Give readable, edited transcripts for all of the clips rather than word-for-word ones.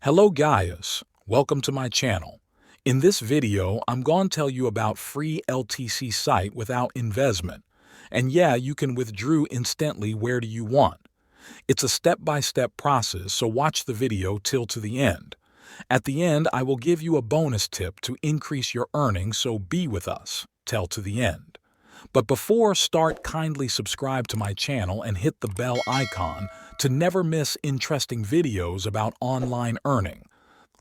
Hello guys, welcome to my channel. In this video, I'm going to tell you about free LTC site without investment. And yeah, you can withdraw instantly where do you want. It's a step-by-step process, so watch the video till to the end. At the end, I will give you a bonus tip to increase your earnings, so be with us till to the end. But before start, kindly subscribe to my channel and hit the bell icon to never miss interesting videos about online earning.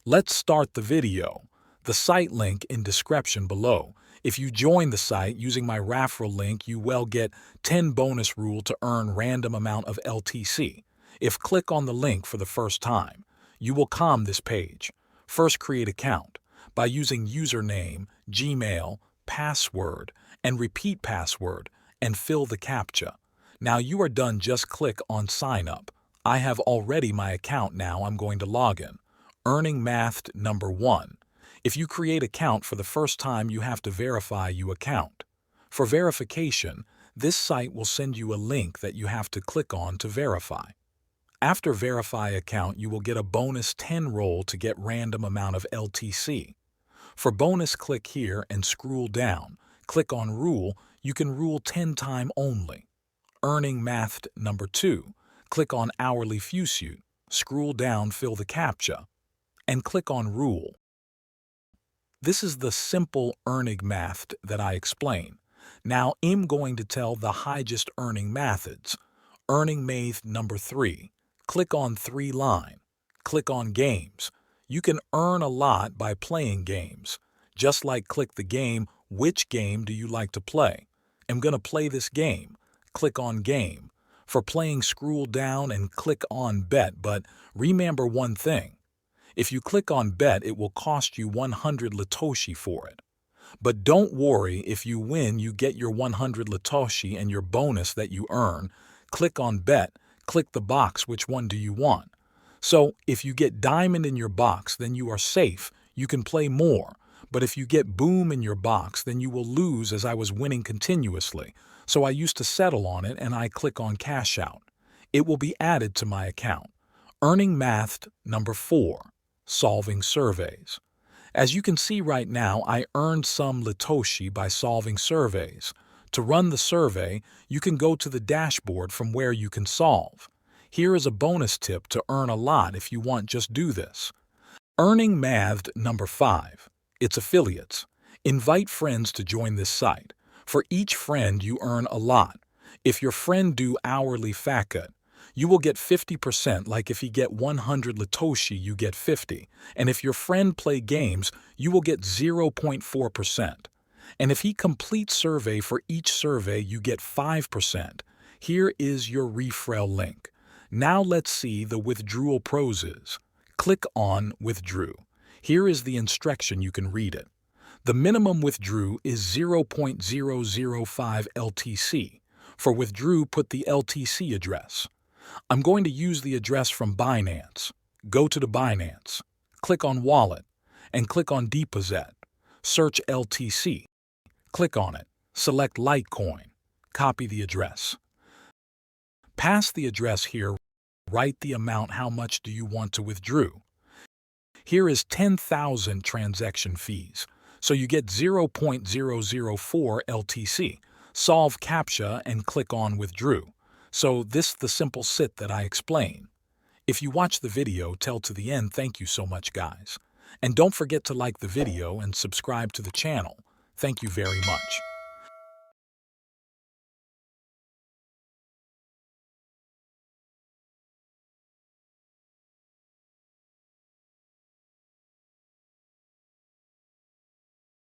Let's start the video. The site link in description below. If you join the site using my referral link, you will get 10 bonus rule to earn random amount of LTC. If click on the link for the first time, you will come this page. First, create account by using username, Gmail, password, and repeat password, and fill the CAPTCHA. Now you are done, just click on sign up. I have already my account now, I'm going to log in. Earning math number 1. If you create account for the first time, you have to verify your account. For verification, this site will send you a link that you have to click on to verify. After verify account, you will get a bonus 10 roll to get random amount of LTC. For bonus, click here and scroll down. Click on rule, you can rule 10 time only. Earning math number 2. Click on hourly facet, scroll down, fill the CAPTCHA, and click on rule. This is the simple earning math that I explain. Now I'm going to tell the highest earning methods. Earning math number 3. Click on 3 line. Click on games. You can earn a lot by playing games. Just like click the game, which game do you like to play? I'm going to play this game. Click on game. For playing, scroll down and click on bet, but remember one thing. If you click on bet, it will cost you 100 Litoshi for it. But don't worry, if you win, you get your 100 Litoshi and your bonus that you earn. Click on bet, click the box, which one do you want? So if you get diamond in your box, then you are safe, you can play more. But if you get boom in your box, then you will lose, as I was winning continuously. So I used to settle on it and I click on cash out. It will be added to my account. Earning math number 4. Solving surveys. As you can see right now, I earned some Litoshi by solving surveys. To run the survey, you can go to the dashboard from where you can solve. Here is a bonus tip to earn a lot. If you want, just do this. Earning math number 5. It's affiliates. Invite friends to join this site. For each friend, you earn a lot. If your friend do hourly facet, you will get 50%, like if he get 100 Litoshi, you get 50. And if your friend play games, you will get 0.4%. And if he completes survey, for each survey, you get 5%. Here is your referral link. Now let's see the withdrawal process. Click on withdraw. Here is the instruction, you can read it. The minimum withdraw is 0.005 LTC. For withdraw, put the LTC address. I'm going to use the address from Binance. Go to the Binance. Click on wallet and click on deposit. Search LTC. Click on it. Select Litecoin. Copy the address. Paste the address here. Write the amount, how much do you want to withdraw. Here is 10,000 transaction fees. So you get 0.004 LTC. Solve CAPTCHA and click on withdraw. So this the simple sit that I explain. If you watch the video till to the end, thank you so much guys. And don't forget to like the video and subscribe to the channel. Thank you very much.